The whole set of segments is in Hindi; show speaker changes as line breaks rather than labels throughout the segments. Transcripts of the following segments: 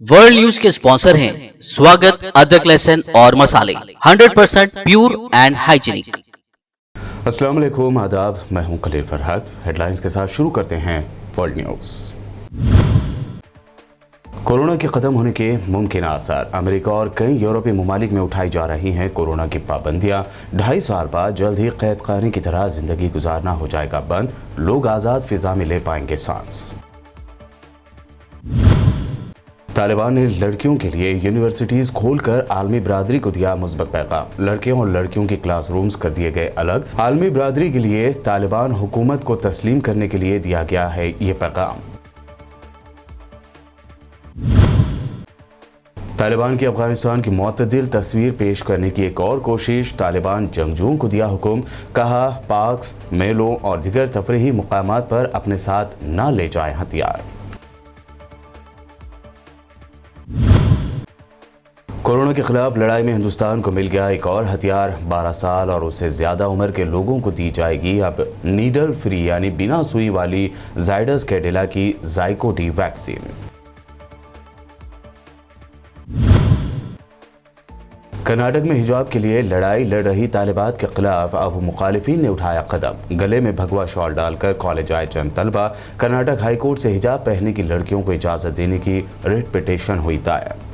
वर्ल्ड न्यूज के स्पॉन्सर हैं स्वागत, अदरक, लहसुन और मसाले 100% प्योर एंड हाइजीनिक।
अस्सलाम वालेकुम, आदाब। मैं हूं खलील फरहत। हेडलाइंस के साथ शुरू करते हैं वर्ल्ड न्यूज़। कोरोना के ख़त्म होने के मुमकिन आसार। अमेरिका और कई यूरोपीय ममालिक में उठाई जा रही हैं कोरोना की पाबंदियां। 2.5 साल बाद जल्द ही कैद खाने की तरह जिंदगी गुजारना हो जाएगा बंद। लोग आज़ाद फिजा में ले पाएंगे सांस। तालिबान ने लड़कियों के लिए यूनिवर्सिटीज खोलकर आलमी बरादरी को दिया मुस्बत पैगाम। लड़कियों और लड़कियों के क्लासरूम्स कर दिए गए अलग। आलमी बरादरी के लिए तालिबान हुकूमत को तस्लीम करने के लिए दिया गया है ये पैगाम। तालिबान की अफगानिस्तान की मुतदिल तस्वीर पेश करने की एक और कोशिश। तालिबान जंगजुओं को दिया हुक्म, कहा पार्क्स, मेलों और दिगर तफरीही मुकामात पर अपने साथ न ले जाएं हथियार। कोरोना के खिलाफ लड़ाई में हिंदुस्तान को मिल गया एक और हथियार। 12 साल और उससे ज़्यादा उम्र के लोगों को दी जाएगी अब नीडल फ्री यानी बिना सुई वाली जायडस कैडिला की ज़ाइकोडी वैक्सीन। कर्नाटक में हिजाब के लिए लड़ाई लड़ रही तालिबात के खिलाफ अब मुखालिफिन ने उठाया कदम। गले में भगवा शॉल डालकर कॉलेज आए चंद तलबा। कर्नाटक हाईकोर्ट से हिजाब पहनने की लड़कियों को इजाज़त देने की रिट पिटीशन हुई दायर।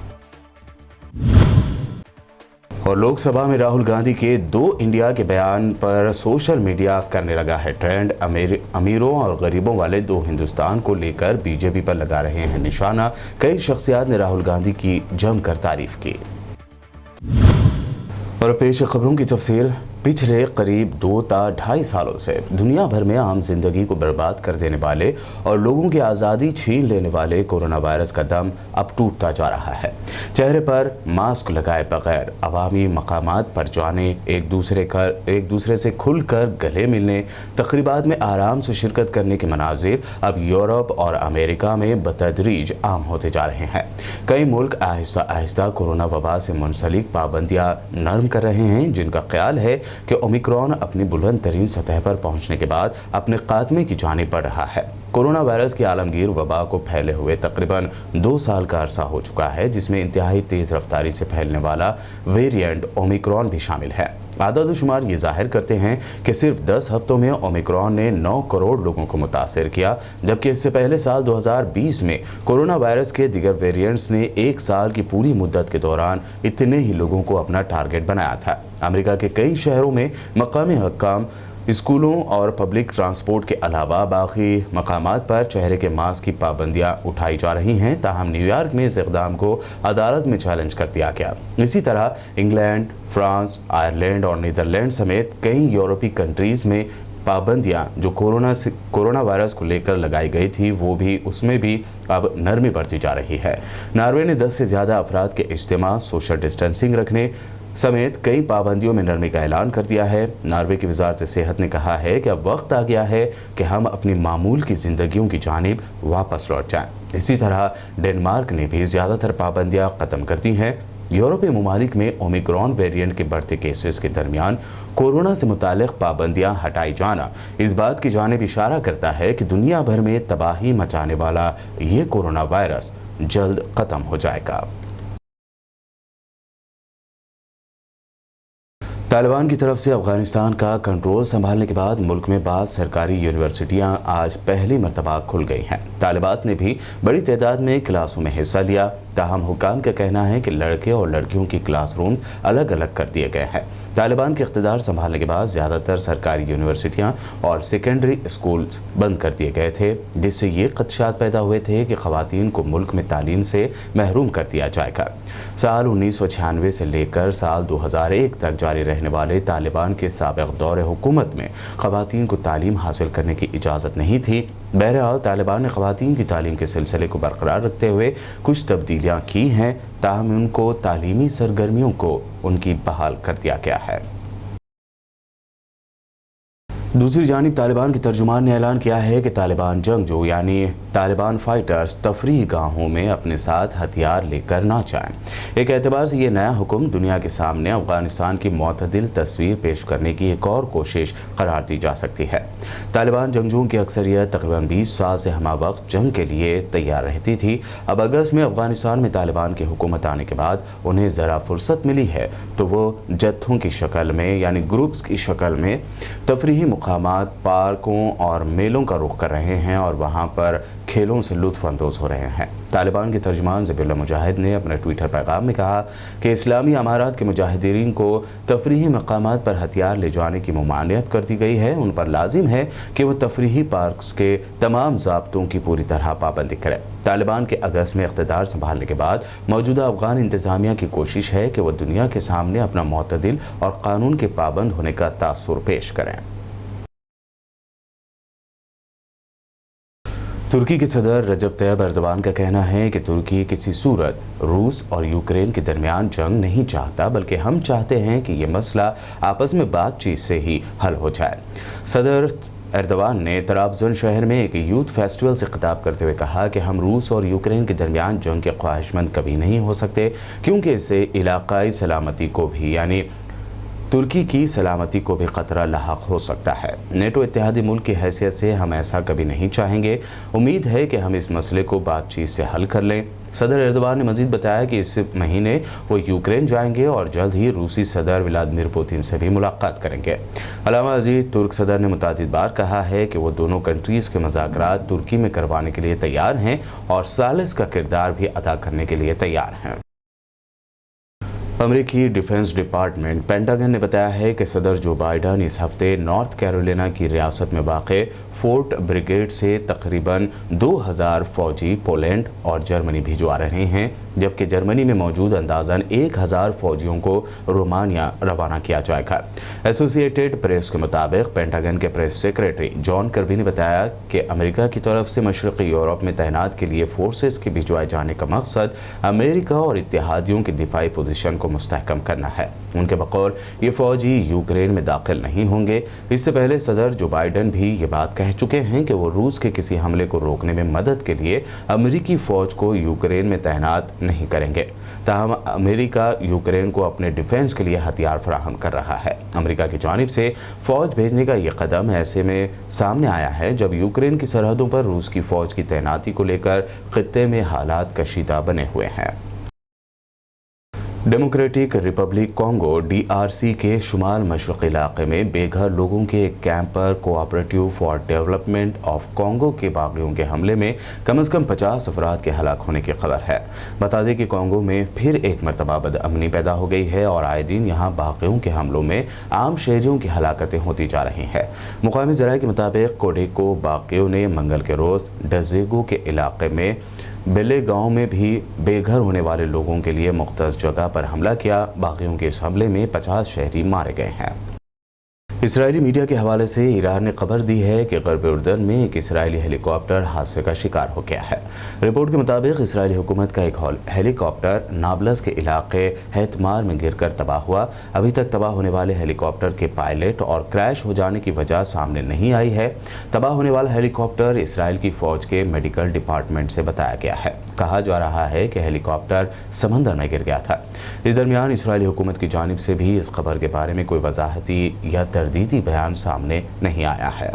और लोकसभा में राहुल गांधी के 2 इंडिया के बयान पर सोशल मीडिया करने लगा है ट्रेंड। अमीरों और गरीबों वाले 2 हिंदुस्तान को लेकर बीजेपी पर लगा रहे हैं निशाना। कई शख्सियात ने राहुल गांधी की जमकर तारीफ की। और पेश खबरों की तफसीर। पिछले करीब 2 ता 2.5 सालों से दुनिया भर में आम जिंदगी को बर्बाद कर देने वाले और लोगों की आज़ादी छीन लेने वाले कोरोना वायरस का दम अब टूटता जा रहा है। चेहरे पर मास्क लगाए बगैर अवामी मकामात पर जाने, एक दूसरे से खुलकर गले मिलने, तकरीबात में आराम से शिरकत करने के मनाजिर अब यूरोप और अमेरिका में बतदरीज आम होते जा रहे हैं। कई मुल्क आहिस्ता आहिस्ता कोरोना वबा से मुंसलिक पाबंदियाँ नरम कर रहे हैं, जिनका ख्याल है कि ओमिक्रॉन अपनी बुलंद तरीन सतह पर पहुंचने के बाद अपने खात्मे की जानिब बढ़ रहा है। कोरोना वायरस की आलमगीर वबा को फैले हुए तकरीबन 2 साल का अरसा हो चुका है, जिसमें इंतहाई तेज रफ्तारी से फैलने वाला वेरिएंट ओमिक्रॉन भी शामिल है। आदाद शुमार ये जाहिर करते हैं कि सिर्फ 10 हफ्तों में ओमिक्रॉन ने 9 करोड़ लोगों को मुतासिर किया, जबकि इससे पहले साल 2020 में कोरोना वायरस के दिगर वेरिएंट्स ने 1 साल की पूरी मुद्दत के दौरान इतने ही लोगों को अपना टारगेट बनाया था। अमेरिका के कई शहरों में मकामी हक्काम स्कूलों और पब्लिक ट्रांसपोर्ट के अलावा बाकी मकामात पर चेहरे के मास्क की पाबंदियां उठाई जा रही हैं। ताहम न्यूयॉर्क में इस इक़दाम को अदालत में चैलेंज कर दिया गया। इसी तरह इंग्लैंड, फ्रांस, आयरलैंड और नीदरलैंड समेत कई यूरोपीय कंट्रीज़ में पाबंदियां जो कोरोना वायरस को लेकर लगाई गई थी उसमें भी अब नरमी बढ़ती जा रही है। नॉर्वे ने 10 से ज़्यादा अफराद के इज्तिमा, सोशल डिस्टेंसिंग रखने समेत कई पाबंदियों में नरमी का ऐलान कर दिया है। नॉर्वे की वजारत सेहत ने कहा है कि अब वक्त आ गया है कि हम अपनी मामूल की जिंदगियों की जानिब वापस लौट जाएं। इसी तरह डेनमार्क ने भी ज़्यादातर पाबंदियां ख़त्म कर दी हैं। यूरोपीय ममालिक में ओमिक्रॉन वेरिएंट के बढ़ते केसेस के दरमियान कोरोना से मुतालिक पाबंदियां हटाई जाना इस बात की जानिब इशारा करता है कि दुनिया भर में तबाही मचाने वाला ये कोरोना वायरस जल्द ख़त्म हो जाएगा। तालिबान की तरफ से अफगानिस्तान का कंट्रोल संभालने के बाद मुल्क में बाद सरकारी यूनिवर्सिटियां आज पहली मरतबा खुल गई हैं। तालिबान ने भी बड़ी तादाद में क्लासों में हिस्सा लिया। ताहम हुकाम का कहना है कि लड़के और लड़कियों की क्लासरूम अलग अलग कर दिए गए हैं। तालिबान के इख्तिदार संभालने के बाद ज़्यादातर सरकारी यूनिवर्सिटियां और सेकेंडरी स्कूल्स बंद कर दिए गए थे, जिससे ये खदशात पैदा हुए थे कि ख़वातीन को मुल्क में तालीम से महरूम कर दिया जाएगा। साल 1996 से लेकर साल 2001 तक जारी रहने वाले तालिबान के साबिक़ दौर हुकूमत में ख़वातीन को तालीम हासिल करने की इजाज़त नहीं थी। बहरहाल तालिबान ने ख़वातीन की तालीम के सिलसिले को बरकरार रखते हुए कुछ तब्दीलियाँ की हैं, ताहम उनको तालीमी सरगर्मियों को उनकी बहाल कर दिया गया है। दूसरी जानिब तालिबान के तर्जुमान ने ऐलान किया है कि तालिबान जंगजू यानी तालिबान फाइटर्स तफरीह गाहों में अपने साथ हथियार लेकर ना जाएं। एक एतबार से ये नया हुक्म दुनिया के सामने अफगानिस्तान की मुतदिल तस्वीर पेश करने की एक और कोशिश करार दी जा सकती है। तालिबान जंगजुओं की अक्सरियत तकरीबन 20 साल से हमावक्त जंग के लिए तैयार रहती थी। अब अगस्त में अफगानिस्तान में तालिबान की हुकूमत आने के बाद उन्हें ज़रा फुर्सत मिली है तो वो जत्थों की शक्ल में यानी ग्रुप्स की शक्ल में तफरीही मुकामात, पार्कों और मेलों का रुख कर रहे हैं और वहाँ पर खेलों से लुत्फ़ अंदोज़ हो रहे हैं। तालिबान के तर्जुमान ज़बीहुल्लाह मुजाहिद ने अपने ट्विटर पैगाम में कहा कि इस्लामी अमारात के मुजाहिदीन को तफरीही मकामात पर हथियार ले जाने की ममानियत कर दी गई है। उन पर लाजिम है कि वह तफरीही पार्क्स के तमाम ज़ाब्तों की पूरी तरह पाबंदी करें। तालिबान के अगस्त में इख्तिदार संभालने के बाद मौजूदा अफगान इंतज़ामिया की कोशिश है कि वह दुनिया के सामने अपना मुतदिल और कानून के पाबंद होने का तासुर पेश करें। तुर्की के सदर रजब तैयब एर्दोगान का कहना है कि तुर्की किसी सूरत रूस और यूक्रेन के दरमियान जंग नहीं चाहता, बल्कि हम चाहते हैं कि ये मसला आपस में बातचीत से ही हल हो जाए। सदर एर्दोगान ने तराबज़न शहर में एक यूथ फेस्टिवल से खिताब करते हुए कहा कि हम रूस और यूक्रेन के दरमियान जंग के ख्वाहिशमंद कभी नहीं हो सकते, क्योंकि इससे इलाकाई सलामती को भी यानी तुर्की की सलामती को भी खतरा लाहक हो सकता है। नेटो इत्तेहादी मुल्क की हैसियत से हम ऐसा कभी नहीं चाहेंगे। उम्मीद है कि हम इस मसले को बातचीत से हल कर लें। सदर एर्दोगान ने मजीद बताया कि इस महीने वो यूक्रेन जाएंगे और जल्द ही रूसी सदर व्लादिमीर पुतिन से भी मुलाकात करेंगे। अलावा अजीज तुर्क सदर ने मुतादिद बार कहा है कि वो दोनों कंट्रीज़ के मुज़ाकरात तुर्की में करवाने के लिए तैयार हैं और सालिस का किरदार भी अदा करने के लिए तैयार हैं। अमेरिकी डिफेंस डिपार्टमेंट पेंटागन ने बताया है कि सदर जो बाइडन इस हफ्ते नॉर्थ कैरोलिना की रियासत में वाक़े फोर्ट ब्रिगेड से तकरीबन 2000 फौजी पोलैंड और जर्मनी भिजवा रहे हैं, जबकि जर्मनी में मौजूद अंदाज़न 1000 फौजियों को रोमानिया रवाना किया जाएगा। एसोसिएटेड प्रेस के मुताबिक पेंटागन के प्रेस सेक्रेटरी जॉन कर्बी ने बताया कि अमेरिका की तरफ से मशरक़ी यूरोप में तैनात के लिए फोर्सेस के भिजवाए जाने का मकसद अमेरिका और इत्तेहादियों की दिफाई पोजीशन को मुस्तहकम करना है। उनके बकौल ये फौजी यूक्रेन में दाखिल नहीं होंगे। इससे पहले सदर जो बाइडन भी ये बात कह चुके हैं कि वो रूस के किसी हमले को रोकने में मदद के लिए अमेरिकी फ़ौज को यूक्रेन में तैनात नहीं करेंगे। ताहम अमेरिका यूक्रेन को अपने डिफेंस के लिए हथियार फराहम कर रहा है। अमेरिका की जानिब से फ़ौज भेजने का ये कदम ऐसे में सामने आया है जब यूक्रेन की सरहदों पर रूस की फ़ौज की तैनाती को लेकर खित्ते में हालात कशीदा बने हुए हैं। डेमोक्रेटिक रिपब्लिक कॉन्गो DRC के शुमाल मशरक़ी इलाके में बेघर लोगों के एक कैंप पर cooperative for development of Congo के बागियों के हमले में कम से कम 50 अफराद के हलाक होने की खबर है। बता दें कि कॉन्गो में फिर एक मरतबा बदअमनी पैदा हो गई है और आए दिन यहाँ बागियों के हमलों में आम शहरियों की हलाकतें होती जा रही हैं। मुकामी ज़राए के मुताबिक कोडेको बागियों ने मंगल के रोज़ डजेगो के इलाके में बेले गांव में भी बेघर होने वाले लोगों के लिए मुख्तस जगह पर हमला किया। बागियों के इस हमले में 50 शहरी मारे गए हैं। इसराइली मीडिया के हवाले से ईरान ने खबर दी है कि गरब उर्दन में एक इसराइली हेलीकॉप्टर हादसे का शिकार हो गया है। रिपोर्ट के मुताबिक इसराइली हुकूमत का एक हेलीकॉप्टर नाबलस के इलाके हैतमार में गिरकर तबाह हुआ। अभी तक तबाह होने वाले हेलीकॉप्टर के पायलट और क्रैश हो जाने की वजह सामने नहीं आई है। तबाह होने वाला हेलीकॉप्टर इसराइल की फ़ौज के मेडिकल डिपार्टमेंट से बताया गया है। कहा जा रहा है कि हेलीकॉप्टर समंदर में गिर गया था। इस दरमियान इसराइली हुकूमत की जानिब से भी इस खबर के बारे में कोई वजाहती या तरदीदी बयान सामने नहीं आया है।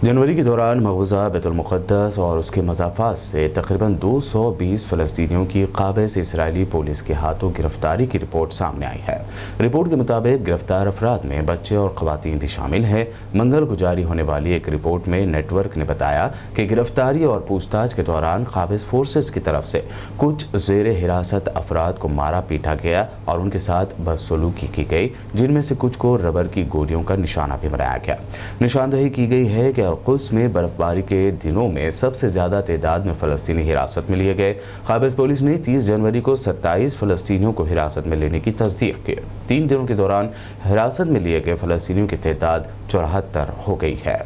जनवरी के दौरान मकबूजा बैतुल मुक़द्दस और उसके मज़ाफ़ात से तकरीबन 220 फ़लस्तीनियों की क़ाबिज़ इसराइली पुलिस के हाथों गिरफ्तारी की रिपोर्ट सामने आई है। रिपोर्ट के मुताबिक गिरफ्तार अफराद में बच्चे और ख़वातीन भी शामिल हैं। मंगल को जारी होने वाली एक रिपोर्ट में नेटवर्क ने बताया कि गिरफ्तारी और पूछताछ के दौरान क़ाबिज़ फोर्सेस की तरफ से कुछ ज़ेरे हिरासत अफराद को मारा पीटा गया और उनके साथ बदसलूकी की गई, जिनमें से कुछ को रबर की गोलियों का निशाना भी बनाया गया। निशानदही की गई है कि कुस में बर्फबारी के दिनों में सबसे ज़्यादा तादाद में फ़लस्तीनी हिरासत में लिए गए। क़ाबिज़ पुलिस ने 30 जनवरी को 27 फ़लस्तीनियों को हिरासत में लेने की तस्दीक की। 3 दिनों के दौरान हिरासत में लिए गए फ़लस्तीनियों की तादाद 74 हो गई है।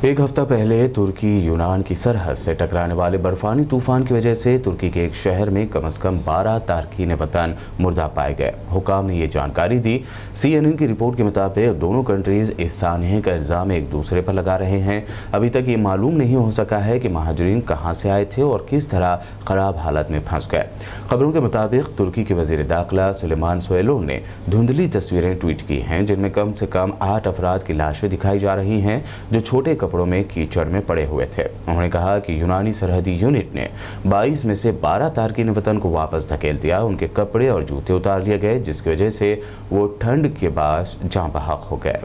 एक हफ्ता पहले तुर्की यूनान की सरहद से टकराने वाले बर्फानी तूफान की वजह से तुर्की के एक शहर में कम से कम 12 तारकीन वतन मुर्दा पाए गए। हुकाम ने ये जानकारी दी। CNN की रिपोर्ट के मुताबिक दोनों कंट्रीज इस सानहे का इल्ज़ाम एक दूसरे पर लगा रहे हैं। अभी तक ये मालूम नहीं हो सका है कि महाजरीन कहाँ से आए थे और किस तरह ख़राब हालत में फंस गए। खबरों के मुताबिक तुर्की के वज़ीर दाखिला सुलेमान सोयलोन ने धुंधली तस्वीरें ट्वीट की हैं, जिनमें कम से कम 8 अफराद की लाशें दिखाई जा रही हैं जो छोटे कपड़ों में कीचड़ में पड़े हुए थे। उन्होंने कहा कि यूनानी सरहदी यूनिट ने 22 में से 12 तारकीन वतन को वापस धकेल दिया। उनके कपड़े और जूते उतार लिए गए, जिसकी वजह से वो ठंड के बाद जाँ बहक हो गए।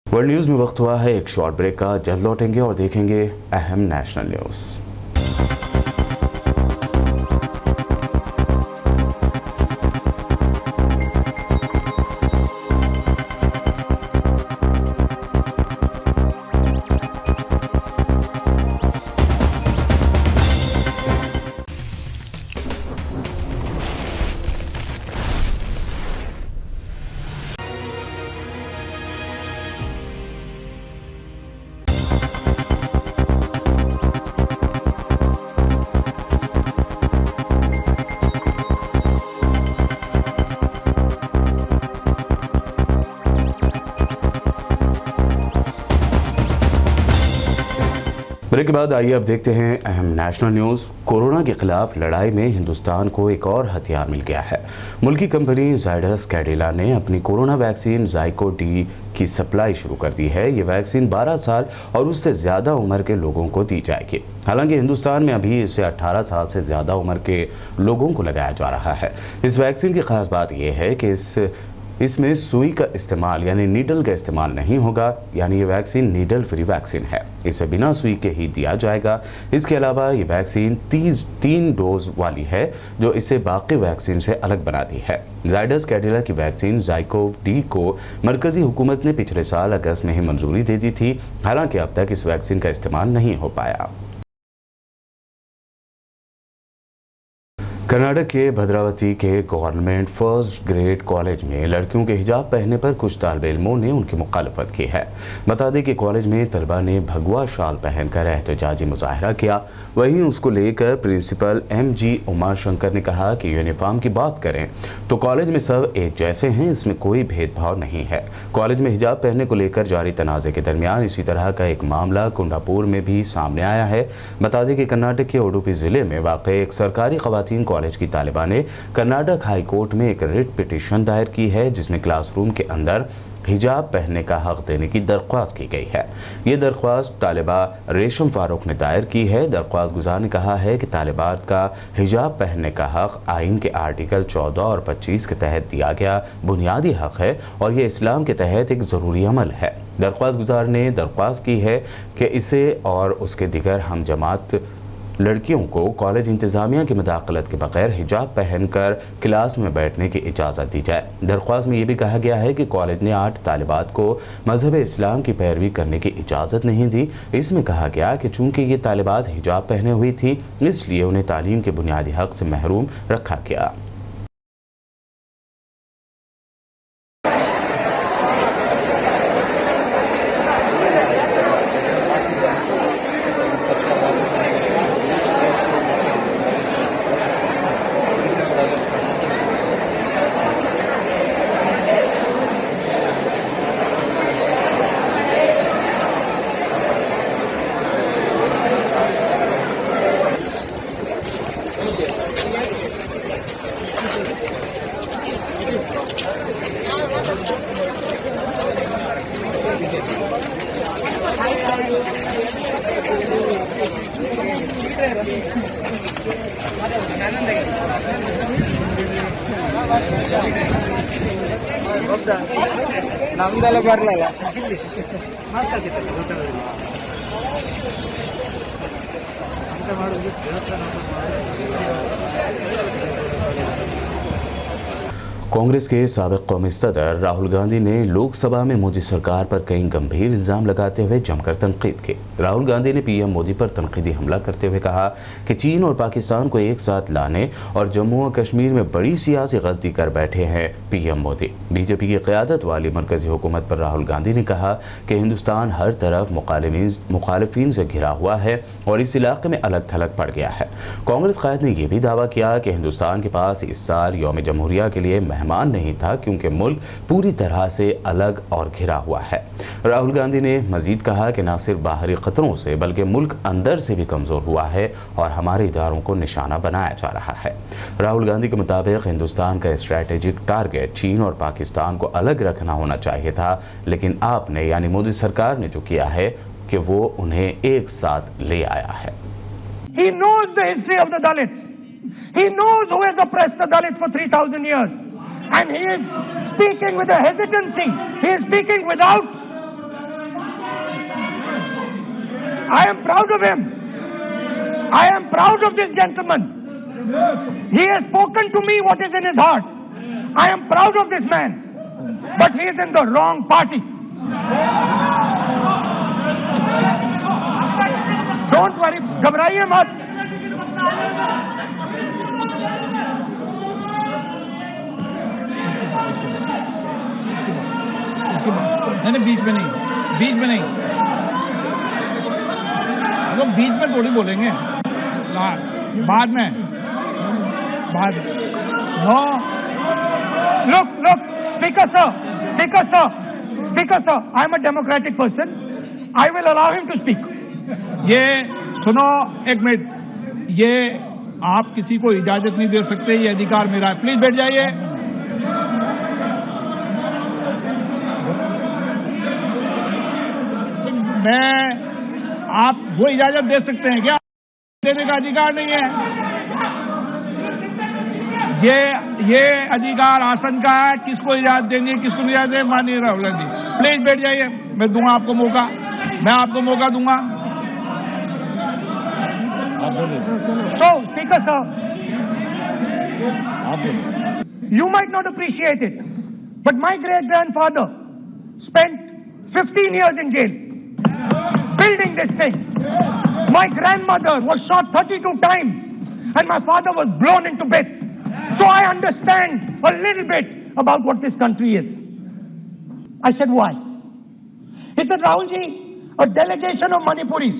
वर्ल्ड न्यूज़ में वक्त हुआ है एक शॉर्ट ब्रेक का। जल्द लौटेंगे और देखेंगे अहम नेशनल न्यूज़। ब्रेक के बाद आइए अब देखते हैं अहम नेशनल न्यूज़। कोरोना के खिलाफ लड़ाई में हिंदुस्तान को एक और हथियार मिल गया है। मुल्की कंपनी जायडस कैडिला ने अपनी कोरोना वैक्सीन जाइको डी की सप्लाई शुरू कर दी है। ये वैक्सीन 12 साल और उससे ज़्यादा उम्र के लोगों को दी जाएगी। हालांकि हिंदुस्तान में अभी इसे 18 साल से ज़्यादा उम्र के लोगों को लगाया जा रहा है। इस वैक्सीन की खास बात यह है कि इसमें सुई का इस्तेमाल यानी नीडल का इस्तेमाल नहीं होगा, यानी ये वैक्सीन नीडल फ्री वैक्सीन है। इसे बिना सुई के ही दिया जाएगा। इसके अलावा ये वैक्सीन 3 डोज वाली है, जो इसे बाकी वैक्सीन से अलग बनाती है। जायडस कैडिला की वैक्सीन जाइकोव डी को मरकजी हुकूमत ने पिछले साल अगस्त में ही मंजूरी दे दी थी। हालांकि अब तक इस वैक्सीन का इस्तेमाल नहीं हो पाया। कर्नाटक के भद्रावती के गवर्नमेंट फर्स्ट ग्रेड कॉलेज में लड़कियों के हिजाब पहनने पर कुछ तालिब इल्मों ने उनकी मुखालफत की है। बता दें कि कॉलेज में तलबा ने भगवा शाल पहनकर एहतजाजी मुजाहरा किया। वहीं उसको लेकर प्रिंसिपल MG उमाशंकर ने कहा कि यूनिफॉर्म की बात करें तो कॉलेज में सब एक जैसे हैं, इसमें कोई भेदभाव नहीं है। कॉलेज में हिजाब पहनने को लेकर जारी तनाज़े के दरमियान इसी तरह का एक मामला कुंडापुर में भी सामने आया है। बता दें कि कर्नाटक के उडुपी ज़िले में वाक़ एक सरकारी ख़वातीन कॉलेज की तालिबा ने कर्नाटक हाई कोर्ट में एक रिट पिटीशन दायर की है, जिसमें क्लासरूम के अंदर हिजाब पहनने का हक देने की दरख्वास्त की गई है। ये दरख्वास्त तालिबा रेशम फारूक ने दायर की है। दरख्वास्त गुजार ने कहा है कि तालिबात का हिजाब पहनने का हक आइन के आर्टिकल 14 और 25 के तहत दिया गया बुनियादी हक है और ये इस्लाम के तहत एक ज़रूरी अमल है। दरख्वास्त गुजार ने दरख्वास्त की है कि इसे और उसके दिगर हम जमात लड़कियों को कॉलेज इंतज़ामिया की मुदाखलत के बगैर हिजाब पहनकर क्लास में बैठने की इजाज़त दी जाए। दरख्वास्त में ये भी कहा गया है कि कॉलेज ने 8 तालिबात को मज़हब इस्लाम की पैरवी करने की इजाज़त नहीं दी। इसमें कहा गया कि चूँकि ये तालिबात हिजाब पहने हुई थी, इसलिए उन्हें तालीम के बुनियादी हक से महरूम रखा गया।
ನಮ್ದೆಲ್ಲ ಬರಲ್ಲ.
कांग्रेस के साबिक कौमी सदर राहुल गांधी ने लोकसभा में मोदी सरकार पर कई गंभीर इल्जाम लगाते हुए जमकर तनकीद की। राहुल गांधी ने पीएम मोदी पर तनकीदी हमला करते हुए कहा कि चीन और पाकिस्तान को एक साथ लाने और जम्मू और कश्मीर में बड़ी सियासी गलती कर बैठे हैं पीएम मोदी। बीजेपी की क़यादत वाली मरकजी हुकूमत पर राहुल गांधी ने कहा कि हिंदुस्तान हर तरफ मुखालिफिन से घिरा हुआ है और इस इलाके में अलग थलग पड़ गया है। कांग्रेस कायद ने यह भी दावा किया कि हिंदुस्तान के पास इस साल यौम जमहूरिया के लिए मेहमान नहीं था क्योंकि मुल्क पूरी तरह से अलग और घिरा हुआ है। राहुल गांधी ने मजीद कहा कि न सिर्फ बाहरी खतरों से बल्कि मुल्क अंदर से भी कमज़ोर हुआ है और हमारे इदारों को निशाना बनाया जा रहा है। राहुल गांधी के मुताबिक हिंदुस्तान का स्ट्रैटेजिक टारगेट चीन और पाकिस्तान को अलग रखना होना चाहिए था, लेकिन आपने यानी मोदी सरकार ने जो किया है कि वो उन्हें एक साथ ले आया है।
He knows the history of the Dalits. He knows who has oppressed the Dalits for 3,000 years. And he is speaking with a hesitancy. He is speaking without. I am proud of him. I am proud of this gentleman. He has spoken to me what is in his heart. I am proud of this man. But he is in the wrong party. Don't worry, घबराइए मत।
नहीं, बीच में नहीं, बीच में नहीं, वो बीच में थोड़ी बोलेंगे, बाद में।
No. Look, Speaker sir, I am a democratic person. I will allow him to speak.
ये सुनो, एक मिनट, ये आप किसी को इजाजत नहीं दे सकते, ये अधिकार मेरा है। प्लीज बैठ जाइए। आप वो इजाजत दे सकते हैं क्या? देने का अधिकार नहीं है। ये अधिकार आसन का है, किसको इजाजत देंगे किसको नहीं इजाजत देंगे। माननीय राहुल गांधी प्लीज बैठ जाइए, मैं दूंगा आपको मौका, मैं आपको मौका दूंगा।
So, Speaker sir, you might not appreciate it, but my great-grandfather spent 15 years in jail building this thing. My grandmother was shot 32 times and my father was blown into bits. So I understand a little bit about what this country is. I said, why? He said, Rahulji, a delegation of Manipuris,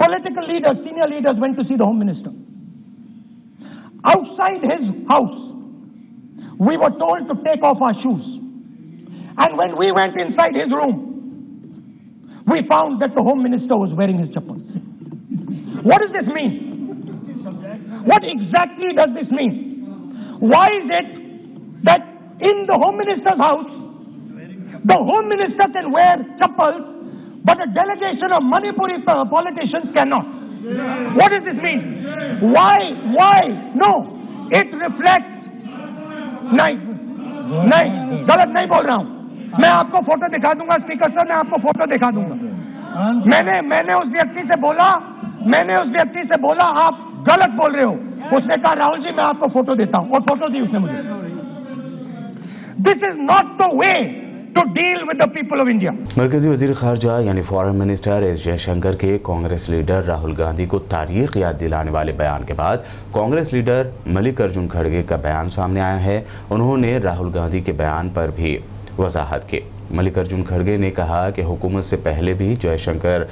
political leaders, senior leaders went to see the Home Minister. Outside his house, we were told to take off our shoes. And when we went inside his room, we found that the Home Minister was wearing his chappals. What does this mean? What exactly does this mean? Why is it that in the Home Minister's house, the Home Minister can wear chappals, but a delegation of Manipuri politicians cannot? What does this mean? Why? No, it reflects. नहीं, गलत नहीं बोल रहा हूं। मैं आपको फोटो दिखा दूंगा, स्पीकर सर, मैं आपको फोटो दिखा दूंगा। मैंने उस व्यक्ति से बोला आप गलत बोल रहे हो। उसने कहा राहुल जी मैं आपको फोटो देता हूं, और फोटो दी उसने मुझे। This is not the way to deal with the people of India.
मरकजी वजीर खारजा यानी फॉरेन मिनिस्टर एस जयशंकर के कांग्रेस लीडर राहुल गांधी को तारीख याद दिलाने वाले बयान के बाद कांग्रेस लीडर मल्लिकार्जुन खड़गे का बयान सामने आया है। उन्होंने राहुल गांधी के बयान पर भी वजाहत की। मल्लिकार्जुन खड़गे ने कहा कि हुकूमत से पहले भी जयशंकर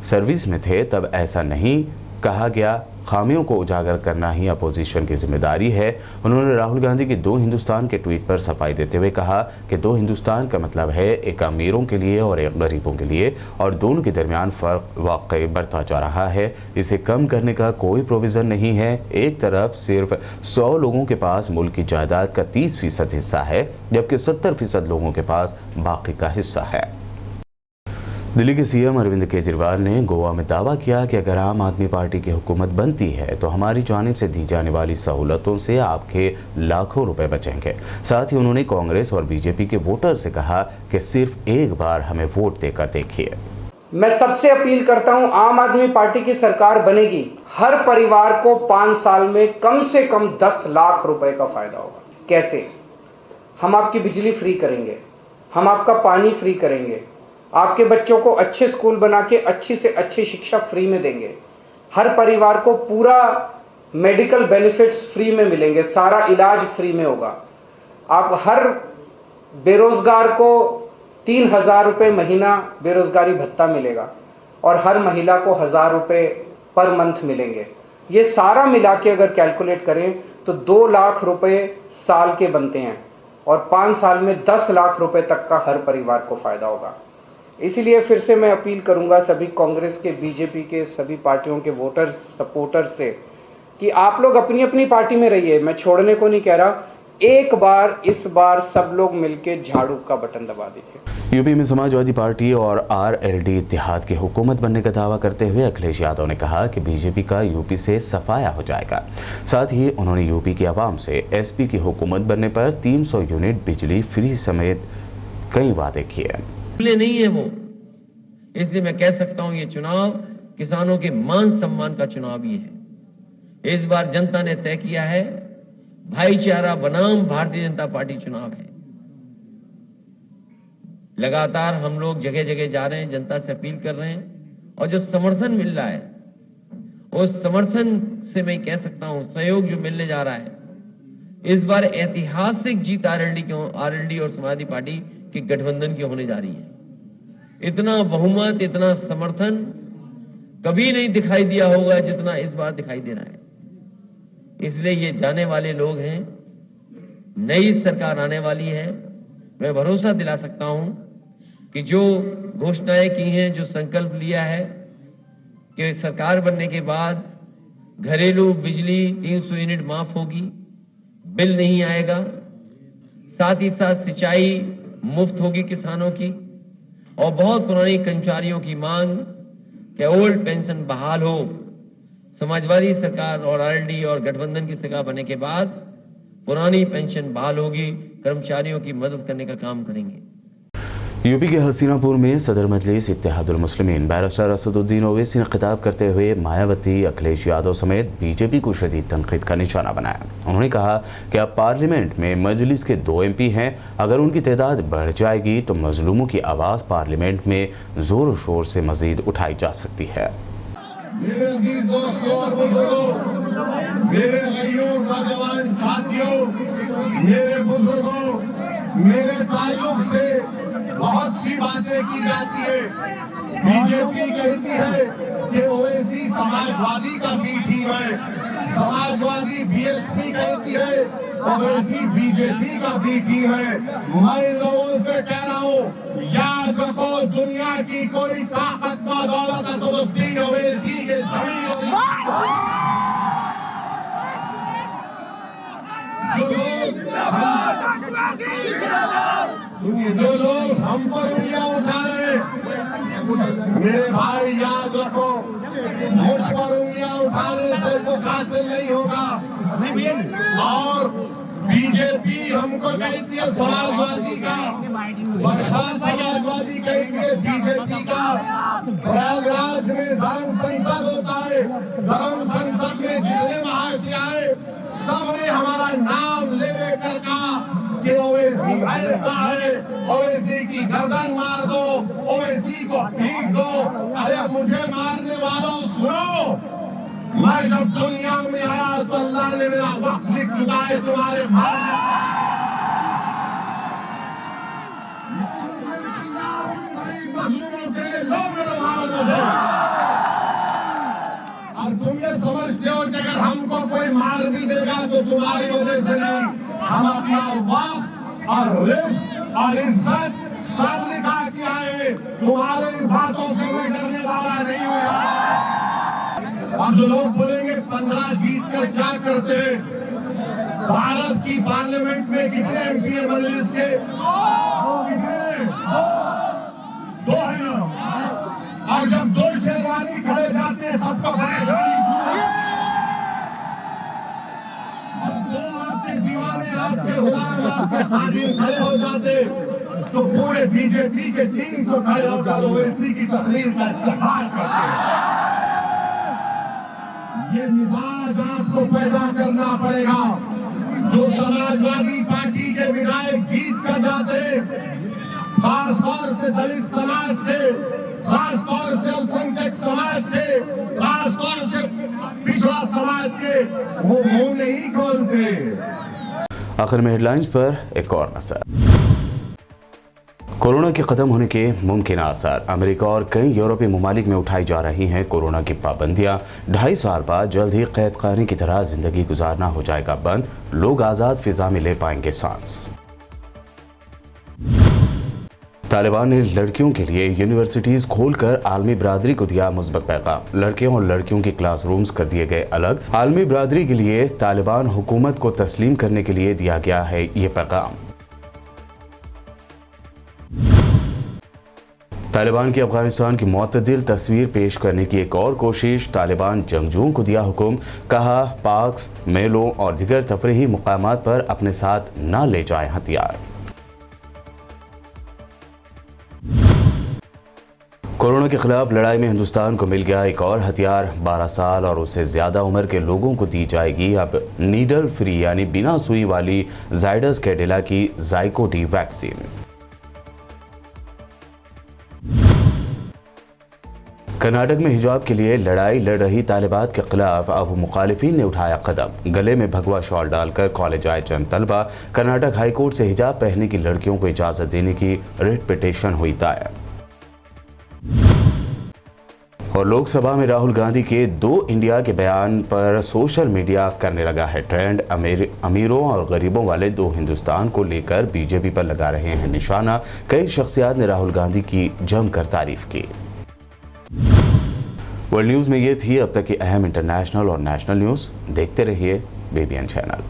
सर्विस में थे, तब ऐसा नहीं कहा गया। खामियों को उजागर करना ही अपोजिशन की जिम्मेदारी है। उन्होंने राहुल गांधी के 2 हिंदुस्तान के ट्वीट पर सफाई देते हुए कहा कि 2 हिंदुस्तान का मतलब है एक अमीरों के लिए और एक गरीबों के लिए, और दोनों के दरमियान फ़र्क वाकई बढ़ता जा रहा है। इसे कम करने का कोई प्रोविज़न नहीं है। एक तरफ सिर्फ 100 लोगों के पास मुल्क की जायदाद का 30% हिस्सा है, जबकि 70% लोगों के पास बाकी का हिस्सा है। दिल्ली के सीएम अरविंद केजरीवाल ने गोवा में दावा किया कि अगर आम आदमी पार्टी की हुकूमत बनती है तो हमारी जानिब से दी जाने वाली सहूलतों से आपके लाखों रुपए बचेंगे। साथ ही उन्होंने कांग्रेस और बीजेपी के वोटर से कहा कि सिर्फ एक बार हमें वोट देकर देखिए।
मैं सबसे अपील करता हूं, आम आदमी पार्टी की सरकार बनेगी, हर परिवार को 5 साल में कम से कम 10 लाख रुपए का फायदा होगा। कैसे? हम आपकी बिजली फ्री करेंगे, हम आपका पानी फ्री करेंगे, आपके बच्चों को अच्छे स्कूल बना के अच्छी से अच्छी शिक्षा फ्री में देंगे, हर परिवार को पूरा मेडिकल बेनिफिट्स फ्री में मिलेंगे, सारा इलाज फ्री में होगा। आप हर बेरोजगार को 3,000 रुपये महीना बेरोजगारी भत्ता मिलेगा और हर महिला को 1,000 रुपये पर मंथ मिलेंगे। ये सारा मिला के अगर कैलकुलेट करें तो 2 लाख रुपए साल के बनते हैं और 5 साल में 10 लाख रुपए तक का हर परिवार को फायदा होगा। इसीलिए फिर से मैं अपील करूंगा सभी कांग्रेस के, बीजेपी के, सभी पार्टियों के वोटर्स, सपोर्टर्स से कि आप लोग अपनी अपनी पार्टी में रहिए। मैं छोड़ने को नहीं कह रहा, एक बार इस बार सब लोग मिलके झाड़ू का बटन दबा दीजिए।
यूपी में समाजवादी पार्टी और आरएलडी इत्तेहाद की हुकूमत बनने का दावा करते हुए अखिलेश यादव ने कहा कि बीजेपी का यूपी से सफाया हो जाएगा। साथ ही उन्होंने यूपी की आवाम से एसपी की हुकूमत बनने पर 300 यूनिट बिजली फ्री समेत कई वादे किए।
नहीं है वो, इसलिए मैं कह सकता हूं ये चुनाव किसानों के मान सम्मान का चुनाव ही है। इस बार जनता ने तय किया है, भाईचारा बनाम भारतीय जनता पार्टी चुनाव है। लगातार हम लोग जगह जगह जा रहे हैं, जनता से अपील कर रहे हैं और जो समर्थन मिल रहा है उस समर्थन से मैं कह सकता हूं सहयोग जो मिलने जा रहा है, इस बार ऐतिहासिक जीत आरएलडी और समाजवादी पार्टी के गठबंधन की होने जा रही है। इतना बहुमत, इतना समर्थन कभी नहीं दिखाई दिया होगा जितना इस बार दिखाई दे रहा है। इसलिए ये जाने वाले लोग हैं, नई सरकार आने वाली है। मैं भरोसा दिला सकता हूं कि जो घोषणाएं की हैं, जो संकल्प लिया है कि सरकार बनने के बाद घरेलू बिजली 300 यूनिट माफ होगी, बिल नहीं आएगा, साथ ही साथ सिंचाई मुफ्त होगी किसानों की, और बहुत पुरानी कर्मचारियों की मांग कि ओल्ड पेंशन बहाल हो। समाजवादी सरकार और आरएलडी और गठबंधन की सरकार बनने के बाद पुरानी पेंशन बहाल होगी, कर्मचारियों की मदद करने का काम करेंगे।
यूपी के हसीनापुर में सदर मजलिस इत्तेहादुल मुस्लिमीन बैरिस्टर असदुद्दीन ओवैसी ने खिताब करते हुए मायावती, अखिलेश यादव समेत बीजेपी को शदीद तनकीद का निशाना बनाया। उन्होंने कहा कि अब पार्लियामेंट में मजलिस के 2 एमपी हैं, अगर उनकी तादाद बढ़ जाएगी तो मजलूमों की आवाज़ पार्लियामेंट में जोर शोर से मजीद उठाई जा सकती है।
मेरे अजीज दोस्तों और बुजुर्गों, मेरे भाइयों, नौजवान साथियों, मेरे बुजुर्गों, मेरे ताल्लुक से बहुत सी बातें की जाती है। बीजेपी कहती है कि ओवैसी समाजवादी का बी टीम है, समाजवादी बीएसपी कहती है ओवैसी बीजेपी का बी टीम है। मैं लोगों से कह रहा हूँ, याद रखो, दुनिया की कोई ताकत व दौलत असदुद्दीन ओवैसी के जो लोग हम पर उंगलियां उठा रहे, मेरे भाई याद रखो, मुझ पर उंगलियां उठाने से कुछ हासिल नहीं होगा। और बीजेपी हमको कहती है समाजवादी का, बसपा समाजवादी कहती है बीजेपी का। प्रयागराज में धर्म संसद होता है, धर्म संसद में जितने महाशय आए सबने हमारा नाम ले लेकर कहा कि ओवैसी ऐसा है, ओवैसी की गर्दन मार दो, ओवैसी को पीट दो। अरे मुझे मारने वालों सुनो, मैं जब दुनिया में आया तो अल्लाह ने मेरा वक्त लिख चुका है तुम्हारे मजलूमों के लिए लोग मेरे भारत में। और तुम ये समझते हो कि अगर हमको कोई मार भी देगा तो तुम्हारी वजह से नहीं, हम अपना वक्त और रिस्क और इज्जत सब निभा के आए, तुम्हारे इन बातों से कोई डरने वाला नहीं हुआ। और जो लोग बोलेंगे 15 जीत कर क्या करते हैं, भारत की पार्लियामेंट में कितने एमपी है मजलिस के? कितने? 2 है ना। और जब 2 शेरवानी खड़े जाते हैं सबको परेशानी, 2 आपके दीवाने, आपके गुलाम, आपके खादिम खड़े हो जाते तो पूरे बीजेपी के 300 खड़े होकर ओवैसी की तकरीर का इस्तेमाल करते हैं। ये मिजाज आपको पैदा करना पड़ेगा। जो समाजवादी पार्टी के विधायक जीत कर जाते, खास तौर से दलित समाज के, खास तौर से अल्पसंख्यक समाज के, खास तौर से पिछड़ा समाज के, वो मुंह नहीं खोलते।
आखिर में हेडलाइंस पर एक और नजर। कोरोना के खत्म होने के मुमकिन आसार। अमेरिका और कई यूरोपीय ममालिक में उठाई जा रही हैं कोरोना की पाबंदियां। 2.5 साल बाद जल्द ही कैद खाने की तरह जिंदगी गुजारना हो जाएगा बंद। लोग आजाद फिजा में ले पाएंगे सांस। तालिबान ने लड़कियों के लिए यूनिवर्सिटीज खोलकर आलमी बिरादरी को दिया मुस्बत पैगाम। लड़कियों और लड़कियों के क्लासरूम्स कर दिए गए अलग। आलमी बिरादरी के लिए तालिबान हुकूमत को तस्लीम करने के लिए दिया गया है ये पैगाम। तालिबान की अफगानिस्तान की मुतदिल तस्वीर पेश करने की एक और कोशिश। तालिबान जंगजुओं को दिया हुक्म, कहा पार्क्स, मेलों और दीगर तफरीही मुकामात पर अपने साथ न ले जाएं हथियार। कोरोना के खिलाफ लड़ाई में हिंदुस्तान को मिल गया एक और हथियार। 12 साल और उससे ज्यादा उम्र के लोगों को दी जाएगी अब नीडल फ्री यानी बिना सुई वाली जायडस कैडिला की जाइकोडी वैक्सीन। कर्नाटक में हिजाब के लिए लड़ाई लड़ रही तालिबात के खिलाफ अब मुखालिफिन ने उठाया कदम। गले में भगवा शॉल डालकर कॉलेज आए चंद तलबा। कर्नाटक हाईकोर्ट से हिजाब पहनने की लड़कियों को इजाजत देने की रिट पिटीशन हुई दायर। और लोकसभा में राहुल गांधी के 2 इंडिया के बयान पर सोशल मीडिया करने लगा है ट्रेंड। अमीरों और गरीबों वाले 2 हिंदुस्तान को लेकर बीजेपी पर लगा रहे हैं निशाना। कई शख्सियात ने राहुल गांधी की जमकर तारीफ की। वर्ल्ड न्यूज में ये थी अब तक की अहम इंटरनेशनल और नेशनल न्यूज। देखते रहिए BBN चैनल।